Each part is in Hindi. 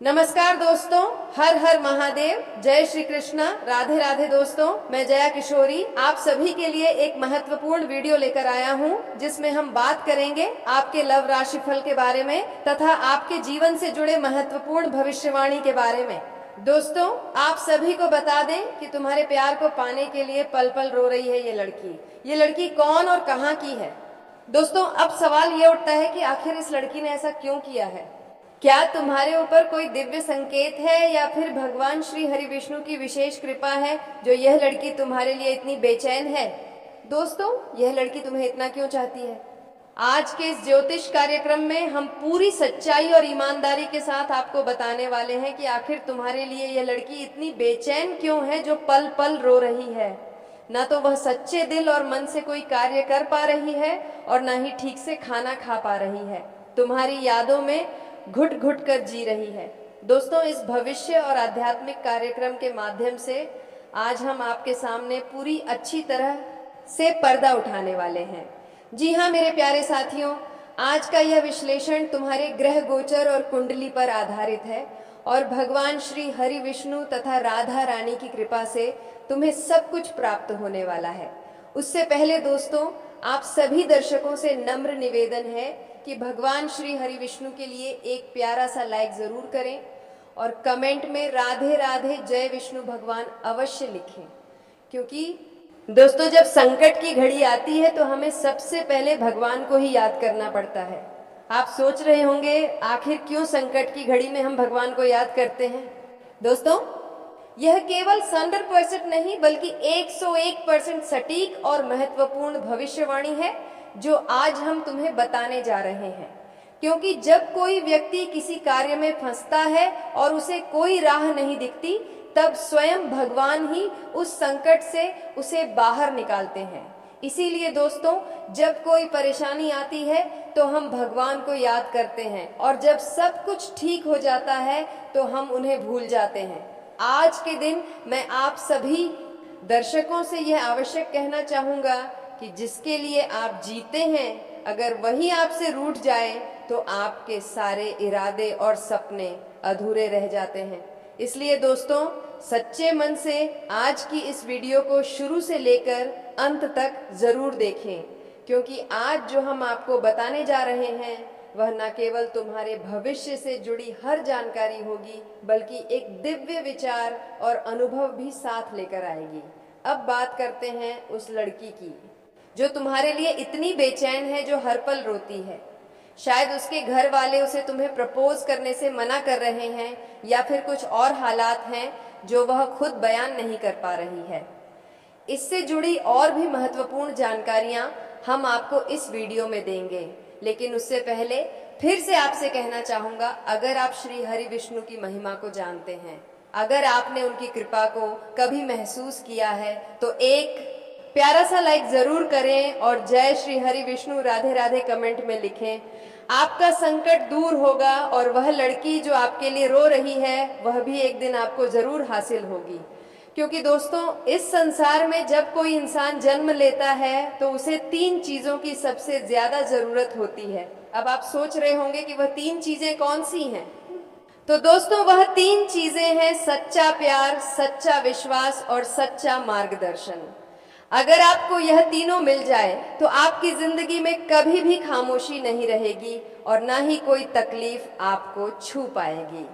नमस्कार दोस्तों, हर हर महादेव, जय श्री कृष्णा, राधे राधे। दोस्तों, मैं जया किशोरी आप सभी के लिए एक महत्वपूर्ण वीडियो लेकर आया हूं, जिसमें हम बात करेंगे आपके लव राशिफल के बारे में तथा आपके जीवन से जुड़े महत्वपूर्ण भविष्यवाणी के बारे में। दोस्तों, आप सभी को बता दें कि तुम्हारे प्यार को पाने के लिए पल पल रो रही है ये लड़की कौन और कहाँ की है। दोस्तों, अब सवाल ये उठता है कि आखिर इस लड़की ने ऐसा क्यों किया है। क्या तुम्हारे ऊपर कोई दिव्य संकेत है या फिर भगवान श्री हरि विष्णु की विशेष कृपा है जो यह लड़की तुम्हारे लिए इतनी बेचैन है। दोस्तों, यह लड़की तुम्हें इतना क्यों चाहती है। आज के इस ज्योतिष कार्यक्रम में हम पूरी सच्चाई और ईमानदारी के साथ आपको बताने वाले हैं कि आखिर तुम्हारे लिए यह लड़की इतनी बेचैन क्यों है जो पल पल रो रही है। ना तो वह सच्चे दिल और मन से कोई कार्य कर पा रही है और ना ही ठीक से खाना खा पा रही है, तुम्हारी यादों में घुट घुट कर जी रही है। दोस्तों, इस भविष्य और आध्यात्मिक कार्यक्रम के माध्यम से आज हम आपके सामने पूरी अच्छी तरह से पर्दा उठाने वाले हैं। जी हाँ मेरे प्यारे साथियों, आज का यह विश्लेषण तुम्हारे ग्रह गोचर और कुंडली पर आधारित है और भगवान श्री हरि विष्णु तथा राधा रानी की कृपा से तुम्हें सब कुछ प्राप्त होने वाला है। उससे पहले दोस्तों, आप सभी दर्शकों से नम्र निवेदन है कि भगवान श्री हरि विष्णु के लिए एक प्यारा सा लाइक जरूर करें और कमेंट में राधे राधे जय विष्णु भगवान अवश्य लिखें, क्योंकि दोस्तों जब संकट की घड़ी आती है तो हमें सबसे पहले भगवान को ही याद करना पड़ता है। आप सोच रहे होंगे आखिर क्यों संकट की घड़ी में हम भगवान को याद करते हैं। दोस्तों, यह केवल 100% नहीं बल्कि 101% सटीक और महत्वपूर्ण भविष्यवाणी है जो आज हम तुम्हें बताने जा रहे हैं। क्योंकि जब कोई व्यक्ति किसी कार्य में फंसता है और उसे कोई राह नहीं दिखती, तब स्वयं भगवान ही उस संकट से उसे बाहर निकालते हैं। इसीलिए दोस्तों, जब कोई परेशानी आती है तो हम भगवान को याद करते हैं और जब सब कुछ ठीक हो जाता है तो हम उन्हें भूल जाते हैं। आज के दिन मैं आप सभी दर्शकों से यह आवश्यक कहना चाहूँगा कि जिसके लिए आप जीते हैं, अगर वही आपसे रूठ जाए तो आपके सारे इरादे और सपने अधूरे रह जाते हैं। इसलिए दोस्तों, सच्चे मन से आज की इस वीडियो को शुरू से लेकर अंत तक जरूर देखें, क्योंकि आज जो हम आपको बताने जा रहे हैं वह न केवल तुम्हारे भविष्य से जुड़ी हर जानकारी होगी बल्कि एक दिव्य विचार और अनुभव भी साथ लेकर आएगी। अब बात करते हैं उस लड़की की जो तुम्हारे लिए इतनी बेचैन है, जो हर पल रोती है। शायद उसके घर वाले उसे तुम्हें प्रपोज करने से मना कर रहे हैं या फिर कुछ और हालात हैं जो वह खुद बयान नहीं कर पा रही है। इससे जुड़ी और भी महत्वपूर्ण जानकारियां हम आपको इस वीडियो में देंगे, लेकिन उससे पहले फिर से आपसे कहना चाहूँगा, अगर आप श्री हरि विष्णु की महिमा को जानते हैं, अगर आपने उनकी कृपा को कभी महसूस किया है, तो एक प्यारा सा लाइक जरूर करें और जय श्री हरि विष्णु राधे राधे कमेंट में लिखें। आपका संकट दूर होगा और वह लड़की जो आपके लिए रो रही है वह भी एक दिन आपको जरूर हासिल होगी। क्योंकि दोस्तों, इस संसार में जब कोई इंसान जन्म लेता है तो उसे 3 चीजों की सबसे ज्यादा जरूरत होती है। अब आप सोच रहे होंगे कि वह 3 चीजें कौन सी हैं। तो दोस्तों, वह 3 चीजें हैं सच्चा प्यार, सच्चा विश्वास और सच्चा मार्गदर्शन। अगर आपको यह तीनों मिल जाए तो आपकी जिंदगी में कभी भी खामोशी नहीं रहेगी और ना ही कोई तकलीफ आपको छू पाएगी।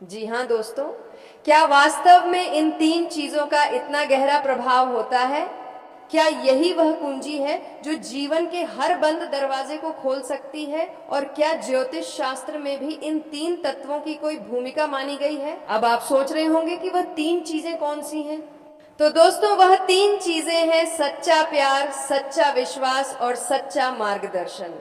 जी हाँ दोस्तों, क्या वास्तव में इन 3 चीजों का इतना गहरा प्रभाव होता है? क्या यही वह कुंजी है जो जीवन के हर बंद दरवाजे को खोल सकती है? और क्या ज्योतिष शास्त्र में भी इन 3 तत्वों की कोई भूमिका मानी गई है? अब आप सोच रहे होंगे कि वह 3 चीजें कौन सी हैं। तो दोस्तों, वह 3 चीजें हैं सच्चा प्यार, सच्चा विश्वास और सच्चा मार्गदर्शन।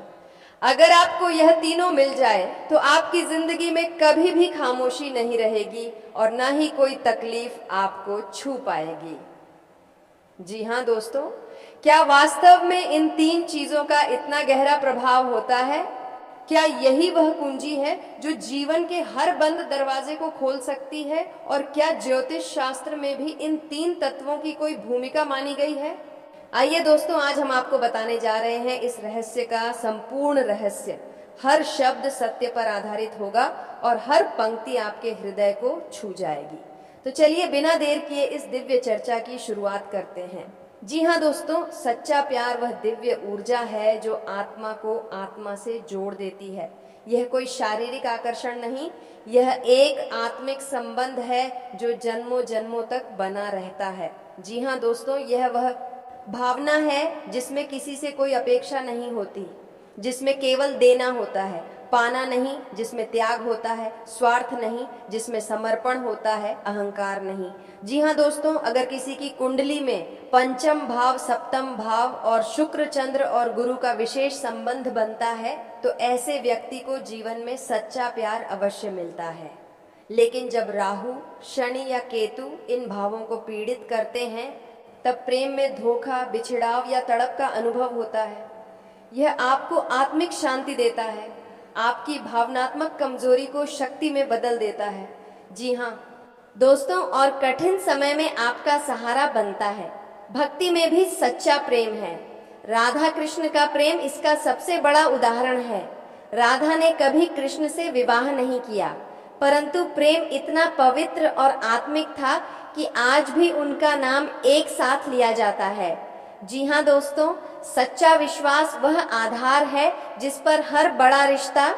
अगर आपको यह तीनों मिल जाए तो आपकी जिंदगी में कभी भी खामोशी नहीं रहेगी और ना ही कोई तकलीफ आपको छू पाएगी। जी हाँ दोस्तों, क्या वास्तव में इन 3 चीजों का इतना गहरा प्रभाव होता है? क्या यही वह कुंजी है जो जीवन के हर बंद दरवाजे को खोल सकती है? और क्या ज्योतिष शास्त्र में भी इन 3 तत्वों की कोई भूमिका मानी गई है? आइए दोस्तों, आज हम आपको बताने जा रहे हैं इस रहस्य का संपूर्ण रहस्य। हर शब्द सत्य पर आधारित होगा और हर पंक्ति आपके हृदय को छू जाएगी। तो चलिए बिना देर किए इस दिव्य चर्चा की शुरुआत करते हैं। जी हाँ दोस्तों, सच्चा प्यार वह दिव्य ऊर्जा है जो आत्मा को आत्मा से जोड़ देती है। यह कोई शारीरिक आकर्षण नहीं, यह एक आत्मिक संबंध है जो जन्मों जन्मों तक बना रहता है। जी हाँ दोस्तों, यह वह भावना है जिसमें किसी से कोई अपेक्षा नहीं होती, जिसमें केवल देना होता है, पाना नहीं, जिसमें त्याग होता है, स्वार्थ नहीं, जिसमें समर्पण होता है, अहंकार नहीं। जी हाँ दोस्तों, अगर किसी की कुंडली में पंचम भाव, सप्तम भाव और शुक्र, चंद्र और गुरु का विशेष संबंध बनता है तो ऐसे व्यक्ति को जीवन में सच्चा प्यार अवश्य मिलता है। लेकिन जब राहु, शनि या केतु इन भावों को पीड़ित करते हैं तब प्रेम में धोखा, बिछड़ाव या तड़प का अनुभव होता है। यह आपको आत्मिक शांति देता है, आपकी भावनात्मक कमजोरी को शक्ति में बदल देता है। जी हाँ दोस्तों, और कठिन समय में आपका सहारा बनता है। भक्ति में भी सच्चा प्रेम है। राधा कृष्ण का प्रेम इसका सबसे बड़ा उदाहरण है। राधा ने कभी कृष्ण से विवाह नहीं किया, परंतु प्रेम इतना पवित्र और आत्मिक था कि आज भी उनका नाम एक साथ लिया जाता है। जी हाँ दोस्तों, सच्चा विश्वास वह आधार है जिस पर हर बड़ा रिश्ता,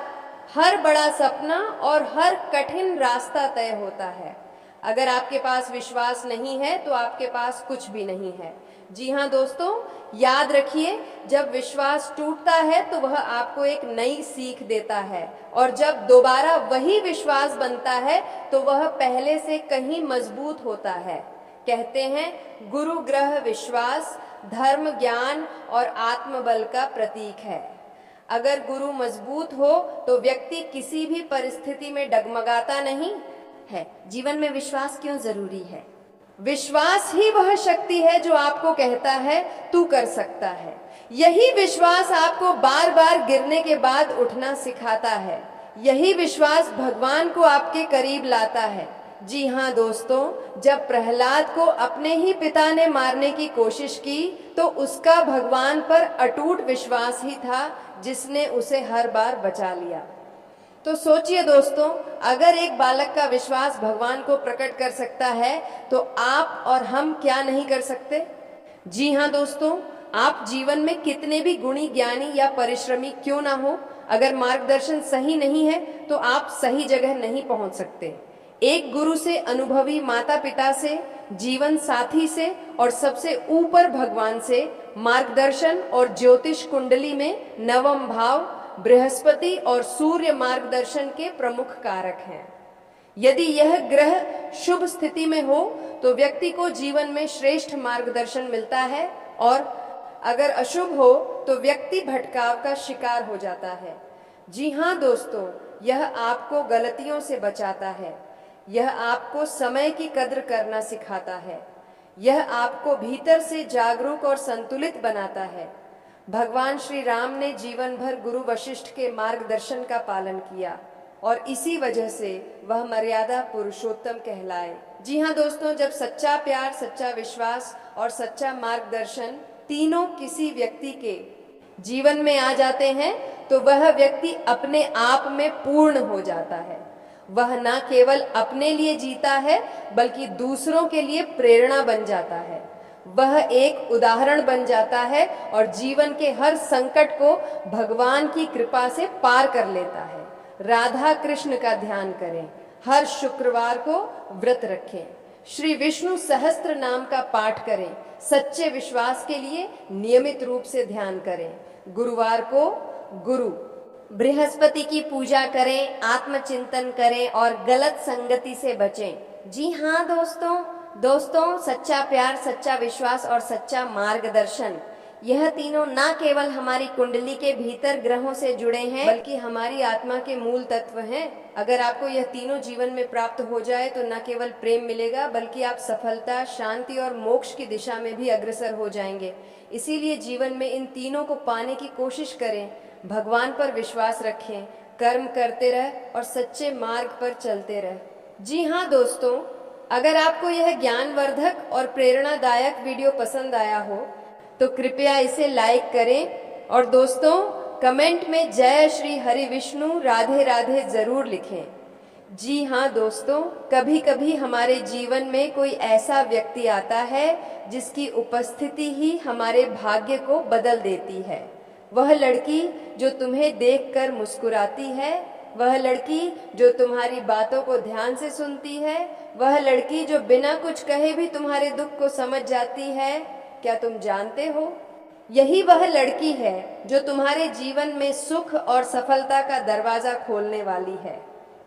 हर बड़ा सपना और हर कठिन रास्ता तय होता है। अगर आपके पास विश्वास नहीं है तो आपके पास कुछ भी नहीं है। जी हाँ दोस्तों, याद रखिए, जब विश्वास टूटता है तो वह आपको एक नई सीख देता है, और जब दोबारा वही विश्वास बनता है तो वह पहले से कहीं मजबूत होता है। कहते हैं, गुरु ग्रह विश्वास धर्म, ज्ञान और आत्मबल का प्रतीक है। अगर गुरु मजबूत हो तो व्यक्ति किसी भी परिस्थिति में डगमगाता नहीं है। जीवन में विश्वास क्यों जरूरी है? विश्वास ही वह शक्ति है जो आपको कहता है तू कर सकता है। यही विश्वास आपको बार बार गिरने के बाद उठना सिखाता है। यही विश्वास भगवान को आपके करीब लाता है। जी हाँ दोस्तों, जब प्रहलाद को अपने ही पिता ने मारने की कोशिश की तो उसका भगवान पर अटूट विश्वास ही था जिसने उसे हर बार बचा लिया। तो सोचिए दोस्तों, अगर एक बालक का विश्वास भगवान को प्रकट कर सकता है तो आप और हम क्या नहीं कर सकते? जी हाँ दोस्तों, आप जीवन में कितने भी गुणी, ज्ञानी या परिश्रमी क्यों ना हो, अगर मार्गदर्शन सही नहीं है तो आप सही जगह नहीं पहुंच सकते। एक गुरु से, अनुभवी माता पिता से, जीवन साथी से और सबसे ऊपर भगवान से मार्गदर्शन और ज्योतिष कुंडली में नवम भाव, बृहस्पति और सूर्य मार्गदर्शन के प्रमुख कारक हैं। यदि यह ग्रह शुभ स्थिति में हो तो व्यक्ति को जीवन में श्रेष्ठ मार्गदर्शन मिलता है, और अगर अशुभ हो तो व्यक्ति भटकाव का शिकार हो जाता है। जी हाँ दोस्तों, यह आपको गलतियों से बचाता है। यह आपको समय की कद्र करना सिखाता है। यह आपको भीतर से जागरूक और संतुलित बनाता है। भगवान श्री राम ने जीवन भर गुरु वशिष्ठ के मार्गदर्शन का पालन किया और इसी वजह से वह मर्यादा पुरुषोत्तम कहलाए। जी हाँ दोस्तों, जब सच्चा प्यार, सच्चा विश्वास और सच्चा मार्गदर्शन तीनों किसी व्यक्ति के जीवन में आ जाते हैं तो वह व्यक्ति अपने आप में पूर्ण हो जाता है। वह न केवल अपने लिए जीता है बल्कि दूसरों के लिए प्रेरणा बन जाता है। वह एक उदाहरण बन जाता है और जीवन के हर संकट को भगवान की कृपा से पार कर लेता है। राधा कृष्ण का ध्यान करें, हर शुक्रवार को व्रत रखें, श्री विष्णु सहस्त्र नाम का पाठ करें, सच्चे विश्वास के लिए नियमित रूप से ध्यान करें, गुरुवार को गुरु बृहस्पति की पूजा करें, आत्मचिंतन करें और गलत संगति से बचें। जी हाँ दोस्तों, सच्चा प्यार, सच्चा विश्वास और सच्चा मार्गदर्शन, यह तीनों न केवल हमारी कुंडली के भीतर ग्रहों से जुड़े हैं बल्कि हमारी आत्मा के मूल तत्व हैं। अगर आपको यह तीनों जीवन में प्राप्त हो जाए तो न केवल प्रेम मिलेगा बल्कि आप सफलता, शांति और मोक्ष की दिशा में भी अग्रसर हो जाएंगे। इसीलिए जीवन में इन तीनों को पाने की कोशिश करें, भगवान पर विश्वास रखें, कर्म करते रह और सच्चे मार्ग पर चलते रह। जी हाँ दोस्तों, अगर आपको यह ज्ञानवर्धक और प्रेरणादायक वीडियो पसंद आया हो तो कृपया इसे लाइक करें और दोस्तों कमेंट में जय श्री हरि विष्णु राधे राधे जरूर लिखें। जी हाँ दोस्तों, कभी कभी हमारे जीवन में कोई ऐसा व्यक्ति आता है जिसकी उपस्थिति ही हमारे भाग्य को बदल देती है। वह लड़की जो तुम्हें देखकर मुस्कुराती है, वह लड़की जो तुम्हारी बातों को ध्यान से सुनती है, वह लड़की जो बिना कुछ कहे भी तुम्हारे दुख को समझ जाती है। क्या तुम जानते हो, यही वह लड़की है जो तुम्हारे जीवन में सुख और सफलता का दरवाजा खोलने वाली है।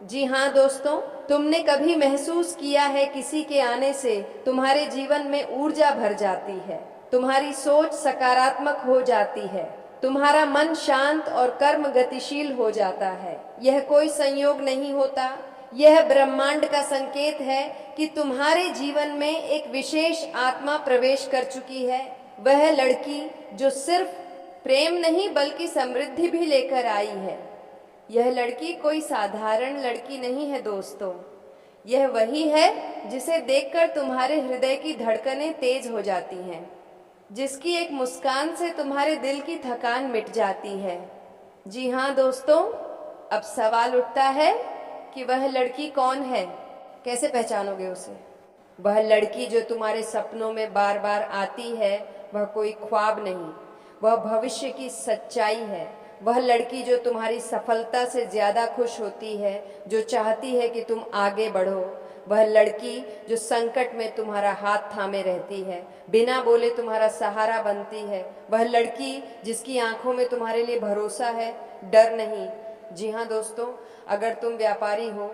जी हाँ दोस्तों, तुमने कभी महसूस किया है किसी के आने से तुम्हारे जीवन में ऊर्जा भर जाती है, तुम्हारी सोच सकारात्मक हो जाती है, तुम्हारा मन शांत और कर्म गतिशील हो जाता है। यह कोई संयोग नहीं होता, यह ब्रह्मांड का संकेत है कि तुम्हारे जीवन में एक विशेष आत्मा प्रवेश कर चुकी है। वह लड़की जो सिर्फ प्रेम नहीं बल्कि समृद्धि भी लेकर आई है। यह लड़की कोई साधारण लड़की नहीं है दोस्तों, यह वही है जिसे देखकर तुम्हारे हृदय की धड़कनें तेज हो जाती हैं, जिसकी एक मुस्कान से तुम्हारे दिल की थकान मिट जाती है। जी हाँ दोस्तों, अब सवाल उठता है कि वह लड़की कौन है, कैसे पहचानोगे उसे? वह लड़की जो तुम्हारे सपनों में बार बार आती है, वह कोई ख्वाब नहीं, वह भविष्य की सच्चाई है। वह लड़की जो तुम्हारी सफलता से ज्यादा खुश होती है, जो चाहती है कि तुम आगे बढ़ो। वह लड़की जो संकट में तुम्हारा हाथ थामे रहती है, बिना बोले तुम्हारा सहारा बनती है। वह लड़की जिसकी आंखों में तुम्हारे लिए भरोसा है, डर नहीं। जी हाँ दोस्तों, अगर तुम व्यापारी हो,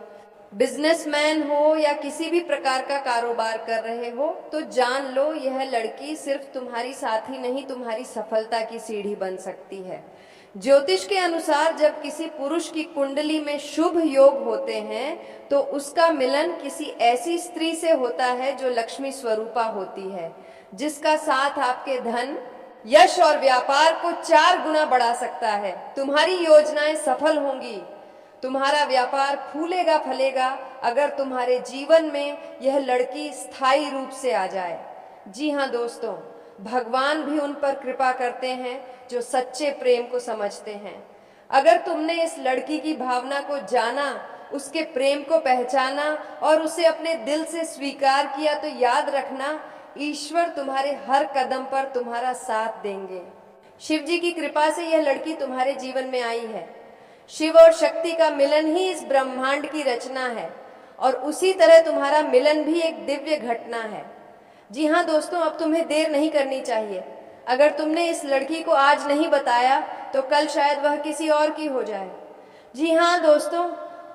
बिजनेसमैन हो या किसी भी प्रकार का कारोबार कर रहे हो, तो जान लो यह लड़की सिर्फ तुम्हारी साथी नहीं, तुम्हारी सफलता की सीढ़ी बन सकती है। ज्योतिष के अनुसार जब किसी पुरुष की कुंडली में शुभ योग होते हैं तो उसका मिलन किसी ऐसी स्त्री से होता है जो लक्ष्मी स्वरूपा होती है, जिसका साथ आपके धन, यश और व्यापार को 4 गुना बढ़ा सकता है। तुम्हारी योजनाएं सफल होंगी, तुम्हारा व्यापार फूलेगा फलेगा अगर तुम्हारे जीवन में यह लड़की स्थायी रूप से आ जाए। जी हाँ दोस्तों, भगवान भी उन पर कृपा करते हैं जो सच्चे प्रेम को समझते हैं। अगर तुमने इस लड़की की भावना को जाना, उसके प्रेम को पहचाना और उसे अपने दिल से स्वीकार किया, तो याद रखना ईश्वर तुम्हारे हर कदम पर तुम्हारा साथ देंगे। शिव जी की कृपा से यह लड़की तुम्हारे जीवन में आई है। शिव और शक्ति का मिलन ही इस ब्रह्मांड की रचना है और उसी तरह तुम्हारा मिलन भी एक दिव्य घटना है। जी हाँ दोस्तों, अब तुम्हें देर नहीं करनी चाहिए। अगर तुमने इस लड़की को आज नहीं बताया तो कल शायद वह किसी और की हो जाए। जी हाँ दोस्तों,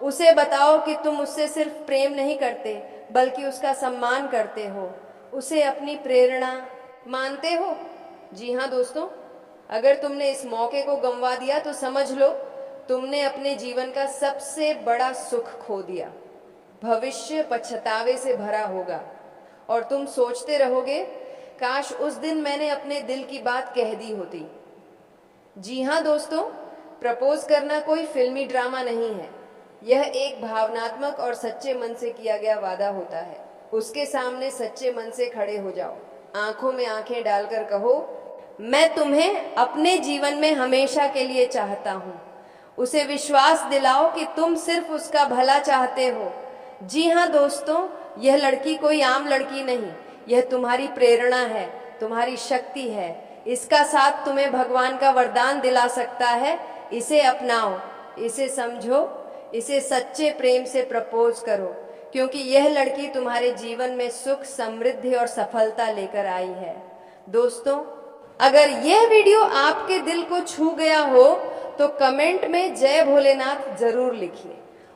उसे बताओ कि तुम उससे सिर्फ प्रेम नहीं करते बल्कि उसका सम्मान करते हो, उसे अपनी प्रेरणा मानते हो। जी हाँ दोस्तों, अगर तुमने इस मौके को गंवा दिया तो समझ लो तुमने अपने जीवन का सबसे बड़ा सुख खो दिया। भविष्य पछतावे से भरा होगा और तुम सोचते रहोगे, काश उस दिन मैंने अपने दिल की बात कह दी होती। जी हाँ दोस्तों, प्रपोज करना कोई फिल्मी ड्रामा नहीं है, यह एक भावनात्मक और सच्चे मन से किया गया वादा होता है। उसके सामने सच्चे मन से खड़े हो जाओ, आंखों में आंखें डालकर कहो, मैं तुम्हें अपने जीवन में हमेशा के लिए चाहता हूँ। उसे विश्वास दिलाओ कि तुम सिर्फ उसका भला चाहते हो। जी हाँ दोस्तों, यह लड़की कोई आम लड़की नहीं, यह तुम्हारी प्रेरणा है, तुम्हारी शक्ति है। इसका साथ तुम्हें भगवान का वरदान दिला सकता है। इसे अपनाओ, इसे समझो, इसे सच्चे प्रेम से प्रपोज करो, क्योंकि यह लड़की तुम्हारे जीवन में सुख, समृद्धि और सफलता लेकर आई है। दोस्तों, अगर यह वीडियो आपके दिल को छू गया हो तो कमेंट में जय भोलेनाथ जरूर लिखिए।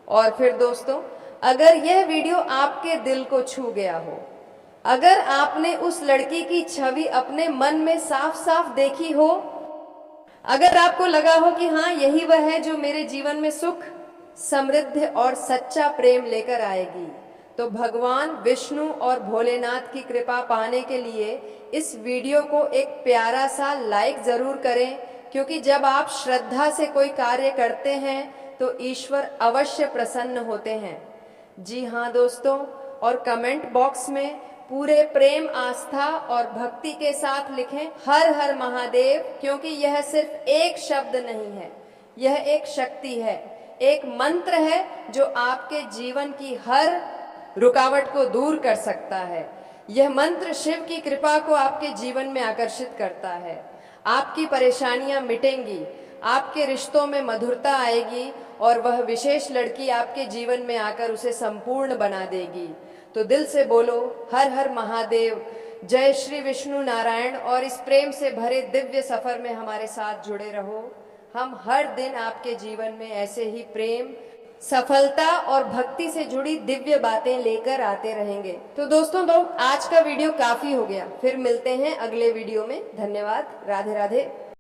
और फिर दोस्तों, अगर यह वीडियो आपके दिल को छू गया हो, अगर आपने उस लड़की की छवि अपने मन में साफ साफ देखी हो, अगर आपको लगा हो कि हाँ यही वह है जो मेरे जीवन में सुख, समृद्धि और सच्चा प्रेम लेकर आएगी, तो भगवान विष्णु और भोलेनाथ की कृपा पाने के लिए इस वीडियो को एक प्यारा सा लाइक जरूर करें, क्योंकि जब आप श्रद्धा से कोई कार्य करते हैं तो ईश्वर अवश्य प्रसन्न होते हैं। जी हाँ दोस्तों, और कमेंट बॉक्स में पूरे प्रेम, आस्था और भक्ति के साथ लिखें हर हर महादेव, क्योंकि यह सिर्फ एक शब्द नहीं है, यह एक शक्ति है, एक मंत्र है जो आपके जीवन की हर रुकावट को दूर कर सकता है। यह मंत्र शिव की कृपा को आपके जीवन में आकर्षित करता है। आपकी परेशानियां मिटेंगी, आपके रिश्तों में मधुरता आएगी और वह विशेष लड़की आपके जीवन में आकर उसे संपूर्ण बना देगी। तो दिल से बोलो हर हर महादेव, जय श्री विष्णु नारायण, और इस प्रेम से भरे दिव्य सफर में हमारे साथ जुड़े रहो। हम हर दिन आपके जीवन में ऐसे ही प्रेम, सफलता और भक्ति से जुड़ी दिव्य बातें लेकर आते रहेंगे। तो दोस्तों, आज का वीडियो काफी हो गया, फिर मिलते हैं अगले वीडियो में। धन्यवाद। राधे राधे।